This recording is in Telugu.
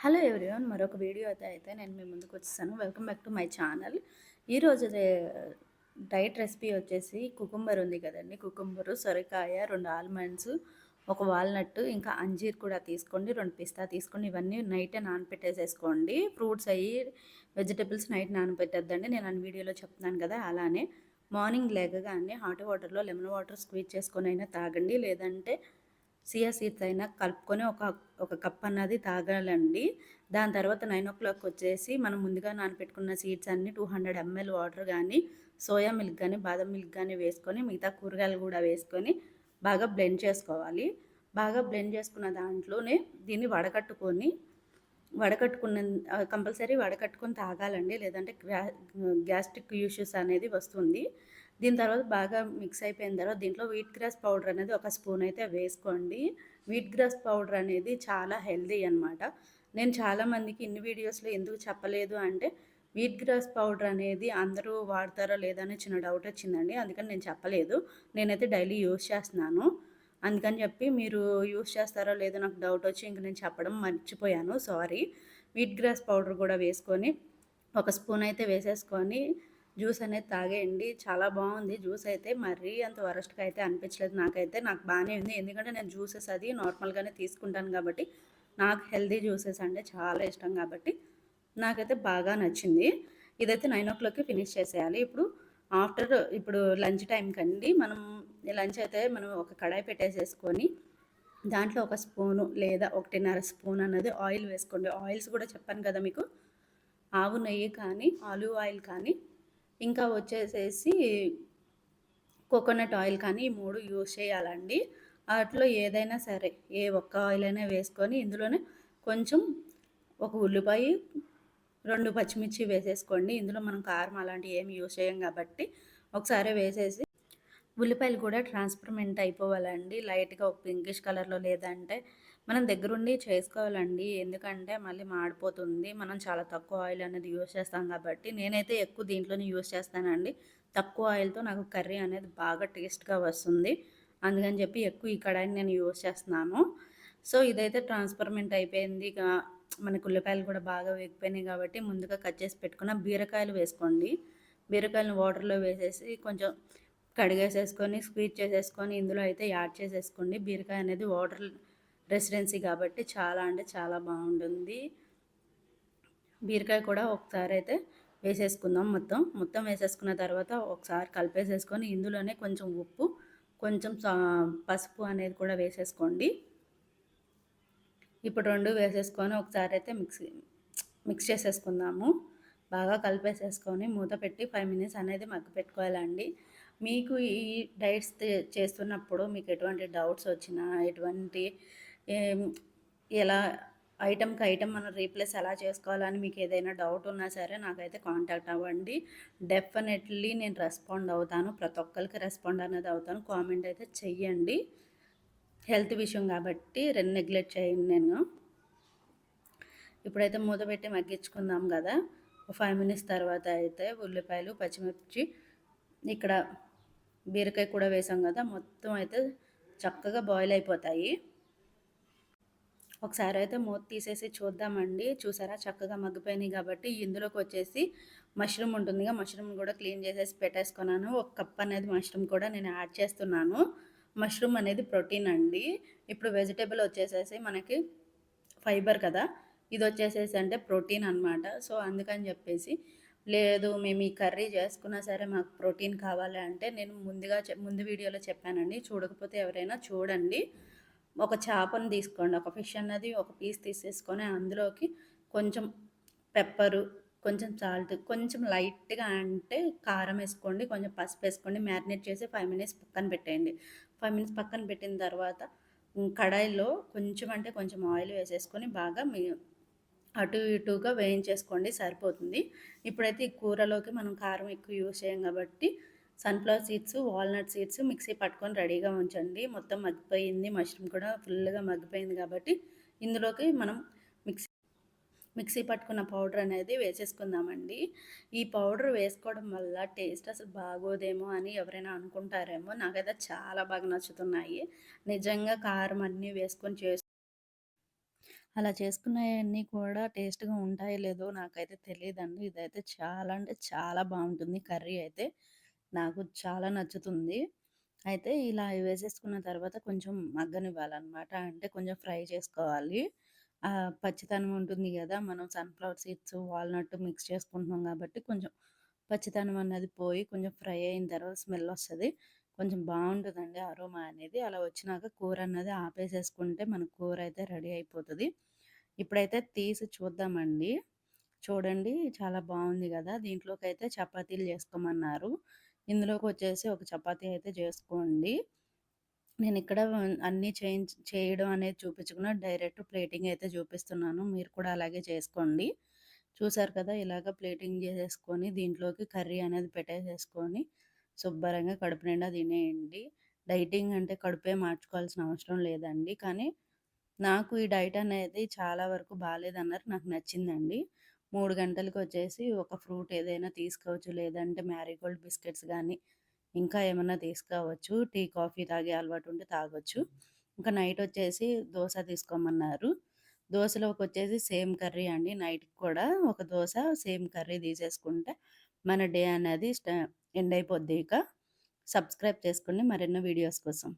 హలో ఎవ్రీవన్, మరొక వీడియో అయితే నేను మీ ముందుకు వచ్చేసాను. Welcome back to my channel. ఈరోజు డైట్ రెసిపీ వచ్చేసి కుకుంబర్ ఉంది కదండి. కుకుంబరు, సొరకాయ, 2 ఆల్మండ్స్, ఒక వాల్నట్, ఇంకా అంజీర్ కూడా తీసుకోండి, 2 పిస్తా తీసుకోండి. ఇవన్నీ నైటే నానపెట్టేసేసుకోండి. ఫ్రూట్స్ వెజిటబుల్స్ నైట్ నానపెట్టద్దండి. నేను అన్ని వీడియోలో చెప్తున్నాను కదా. అలానే మార్నింగ్ లేగగానే హాట్ వాటర్లో లెమన్ వాటర్ స్క్వీజ్ చేసుకొని అయినా తాగండి. లేదంటే సియా సీడ్స్ అయినా కలుపుకొని ఒక కప్ అన్నది తాగాలండి. దాని తర్వాత 9 వచ్చేసి మనం ముందుగా నానపెట్టుకున్న సీడ్స్ అన్నీ 200 ml వాటర్ కానీ, సోయా మిల్క్ కానీ, బాదం మిల్క్ కానీ వేసుకొని, మిగతా కూరగాయలు కూడా వేసుకొని బాగా బ్లెండ్ చేసుకోవాలి. బాగా బ్లెండ్ చేసుకున్న దాంట్లోనే దీన్ని వడకట్టుకున్న కంపల్సరీ వడకట్టుకొని తాగాలండి. లేదంటే గ్యాస్ట్రిక్ ఇష్యూస్ అనేది వస్తుంది. దీని తర్వాత బాగా మిక్స్ అయిపోయిన తర్వాత దీంట్లో వీట్ గ్రాస్ పౌడర్ అనేది ఒక స్పూన్ అయితే వేసుకోండి. వీట్ గ్రాస్ పౌడర్ అనేది చాలా హెల్దీ అనమాట. నేను చాలామందికి ఇన్ని వీడియోస్లో ఎందుకు చెప్పలేదు అంటే, వీట్ గ్రాస్ పౌడర్ అనేది అందరూ వాడతారో లేదా అని చిన్న డౌట్ వచ్చిందండి. అందుకని నేను చెప్పలేదు. నేనైతే డైలీ యూస్ చేస్తున్నాను. అందుకని చెప్పి మీరు యూస్ చేస్తారో లేదో నాకు డౌట్ వచ్చి ఇంక నేను చెప్పడం మర్చిపోయాను, సారీ. వీట్ గ్రాస్ పౌడర్ కూడా వేసుకొని ఒక స్పూన్ అయితే వేసేసుకొని జ్యూస్ అనేది తాగేయండి. చాలా బాగుంది జ్యూస్ అయితే. మరీ అంత వరస్ట్గా అయితే అనిపించలేదు నాకైతే. నాకు బాగానే ఉంది, ఎందుకంటే నేను జ్యూసెస్ అది నార్మల్గానే తీసుకుంటాను కాబట్టి. నాకు హెల్దీ జ్యూసెస్ అంటే చాలా ఇష్టం కాబట్టి నాకైతే బాగా నచ్చింది. ఇదైతే 9 ఫినిష్ చేసేయాలి. ఇప్పుడు లంచ్ టైం కండి. లంచ్ అయితే మనం ఒక కడాయి పెట్టేసేసుకొని దాంట్లో ఒక స్పూను లేదా 1.5 స్పూన్ అన్నది ఆయిల్ వేసుకోండి. ఆయిల్స్ కూడా చెప్పాను కదా మీకు. ఆవు నెయ్యి కానీ, ఆలివ్ ఆయిల్ కానీ, ఇంకా వచ్చేసేసి కోకోనట్ ఆయిల్ కానీ, ఈ 3 యూజ్ చేయాలండి. వాటిలో ఏదైనా సరే, ఏ ఒక్క ఆయిల్ అయినా వేసుకొని ఇందులోనే కొంచెం ఒక ఉల్లిపాయ, 2 పచ్చిమిర్చి వేసేసుకోండి. ఇందులో మనం కారం అలాంటివి ఏమి యూజ్ చేయం కాబట్టి ఒకసారి వేసేసి ఉల్లిపాయలు కూడా ట్రాన్స్పర్మెంట్ అయిపోవాలండి. లైట్గా ఒక పింకిష్ కలర్లో, లేదంటే మనం దగ్గరుండి చేసుకోవాలండి. ఎందుకంటే మళ్ళీ మాడిపోతుంది. మనం చాలా తక్కువ ఆయిల్ అనేది యూజ్ చేస్తాం కాబట్టి. నేనైతే ఎక్కువ దీంట్లోనే యూజ్ చేస్తానండి. తక్కువ ఆయిల్తో నాకు కర్రీ అనేది బాగా టేస్ట్గా వస్తుంది. అందుకని చెప్పి ఎక్కువ ఈ కడాయిని నేను యూజ్ చేస్తున్నాను. సో ఇదైతే ట్రాన్స్పర్మెంట్ అయిపోయింది. ఇక మనకు ఉల్లిపాయలు కూడా బాగా వేగిపోయినాయి కాబట్టి ముందుగా కట్ చేసి పెట్టుకున్న బీరకాయలు వేసుకోండి. బీరకాయలను వాటర్లో వేసేసి కొంచెం కడిగేసేసుకొని స్క్వీజ్ చేసేసుకొని ఇందులో అయితే యాడ్ చేసేసుకోండి. బీరకాయ అనేది వాటర్ రెసిడెన్సీ కాబట్టి చాలా అంటే చాలా బాగుంటుంది. బీరకాయ కూడా ఒకసారి అయితే వేసేసుకుందాం. మొత్తం వేసేసుకున్న తర్వాత ఒకసారి కలిపేసేసుకొని ఇందులోనే కొంచెం ఉప్పు, కొంచెం పసుపు అనేది కూడా వేసేసుకోండి. ఇప్పుడు 2 వేసేసుకొని ఒకసారి అయితే మిక్స్ చేసేసుకుందాము. బాగా కలిపేసేసుకొని మూత పెట్టి 5 మినిట్స్ అనేది పెట్టుకోవాలండి. మీకు ఈ డైట్స్ చేస్తున్నప్పుడు మీకు ఎటువంటి డౌట్స్ వచ్చినా, ఎలా ఐటమ్కి ఐటమ్ మనం రీప్లేస్ ఎలా చేసుకోవాలని మీకు ఏదైనా డౌట్ ఉన్నా సరే నాకైతే కాంటాక్ట్ అవ్వండి. డెఫినెట్లీ నేను రెస్పాండ్ అవుతాను. ప్రతి ఒక్కరికి రెస్పాండ్ అనేది అవుతాను. కామెంట్ అయితే చెయ్యండి. హెల్త్ విషయం కాబట్టి నెగ్లెక్ట్ చేయండి. నేను ఇప్పుడైతే మూత పెట్టి మగ్గించుకుందాం కదా. 5 మినిట్స్ తర్వాత అయితే ఉల్లిపాయలు, పచ్చిమిర్చి, ఇక్కడ బీరకాయ కూడా వేసాం కదా, మొత్తం అయితే చక్కగా బాయిల్ అయిపోతాయి. ఒకసారి అయితే మూత తీసేసి చూద్దామండి. చూసారా చక్కగా మగ్గిపోయినాయి కాబట్టి ఇందులోకి వచ్చేసి మష్రూమ్ ఉంటుందిగా, మష్రూమ్ కూడా క్లీన్ చేసేసి పెట్టేసుకున్నాను. 1 కప్ అనేది మష్రూమ్ కూడా నేను యాడ్ చేస్తున్నాను. మష్రూమ్ అనేది ప్రోటీన్ అండి. ఇప్పుడు వెజిటేబుల్ వచ్చేసేసి మనకి ఫైబర్ కదా, ఇది వచ్చేసేసి అంటే ప్రోటీన్ అనమాట. సో అందుకని చెప్పేసి, లేదు మేము ఈ కర్రీ చేసుకున్నా సరే మాకు ప్రోటీన్ కావాలి అంటే నేను ముందు వీడియోలో చెప్పానండి. చూడకపోతే ఎవరైనా చూడండి. ఒక చేపను తీసుకోండి, ఒక ఫిష్ అన్నది ఒక పీస్ తీసేసుకొని అందులోకి కొంచెం పెప్పరు, కొంచెం సాల్ట్, కొంచెం లైట్గా అంటే కారం వేసుకోండి, కొంచెం పసుపు వేసుకోండి. మ్యారినేట్ చేసి 5 మినిట్స్ పక్కన పెట్టేయండి. 5 మినిట్స్ పక్కన పెట్టిన తర్వాత కడాయిలో కొంచెం అంటే కొంచెం ఆయిల్ వేసేసుకొని బాగా అటు ఇటుగా వేయించేసుకోండి, సరిపోతుంది. ఇప్పుడైతే ఈ కూరలోకి మనం కారం ఎక్కువ యూజ్ చేయం కాబట్టి sunflower seeds, walnut seeds mixie పట్టుకొని రెడీగా ఉంచండి. మొత్తం మగ్గిపోయింది, మష్రూమ్ కూడా ఫుల్గా మగ్గిపోయింది కాబట్టి ఇందులోకి మనం మిక్సీ పట్టుకున్న పౌడర్ అనేది వేసేసుకుందామండి. ఈ పౌడర్ వేసుకోవడం వల్ల టేస్ట్ అసలు బాగోదేమో అని ఎవరైనా అనుకుంటారేమో. నాకైతే చాలా బాగా నచ్చుతున్నాయి. నిజంగా కారం అన్నీ వేసుకొని అలా చేసుకున్నయన్నీ కూడా టేస్ట్‌గా ఉంటాయో లేదో నాకైతే తెలీదండి. ఇదైతే చాలా అంటే చాలా బావుంటుంది కర్రీ అయితే. నాకు చాలా నచ్చుతుంది. అయితే ఇలా వేసేసుకున్న తర్వాత కొంచెం మగ్గనివ్వాలనమాట. అంటే కొంచెం ఫ్రై చేసుకోవాలి. పచ్చితనం ఉంటుంది గదా! మనం సన్‌ఫ్లవర్ సీడ్స్, వాల్‌నట్ మిక్స్ చేసుకుంటున్నాం గాబట్టి కొంచెం పచ్చితనం అన్నది పోయి కొంచెం ఫ్రై అయిన తర్వాత స్మెల్లొస్తది. కొంచెం బావుంటదండి అరోమా అనేది. అలా వచ్చినాక కూరన్నది ఆపేసేసుకుంటే మన కూరైతే రెడీ అయిపోతది. ఇప్పుడైతే తీసి చూద్దామండి. చూడండి చాలా బావుంది గదా! దీంట్లోకైతే చపాతీలు జేసుకోమన్నారు. ఇందులోకొచ్చేసి ఒక చపాతీ అయితే జేసుకోండి. నేనిక్కడ అన్నీ చేయడం అనేది చూపించకుండా డైరెక్ట్ ప్లేటింగ్ అయితే చూపిస్తున్నాను. మీరు కూడా అలాగే చేసుకోండి. చూసారు కదా! ఇలాగ ప్లేటింగ్ చేసేసుకొని దీంట్లోకి కర్రీ అనేది పెట్టేసేసుకొని శుభ్రంగా కడుపు నిండా తినేయండి. డైటింగ్ అంటే కడుపే మార్చుకోవాల్సిన అవసరం లేదండి. కానీ నాకు ఈ డైట్ అనేది చాలా వరకు బాలేదన్నారు. నాకు నచ్చిందండి. 3 గంటలకొచ్చేసి ఒక ఫ్రూట్ ఏదైనా తీసుకోవచ్చు. లేదంటే మ్యారీగోల్డ్ బిస్కెట్స్ గానీ, ఇంకా ఏమన్నా తీసుకోవచ్చు. టీ, కాఫీ తాగే అలవాటుంటే తాగొచ్చు. ఇంకా నైటొచ్చేసి దోస తీసుకోమన్నారు. దోసలోకొచ్చేసి సేమ్ కర్రీ అండి. నైట్‌కి కూడా ఒక దోస, సేమ్ కర్రీ తీసేసుకుంటే మన డే అనేది ఎండ్ అయిపోద్ది ఇక. సబ్స్క్రైబ్ చేసుకోండి మరిన్ని వీడియోస్ కోసం.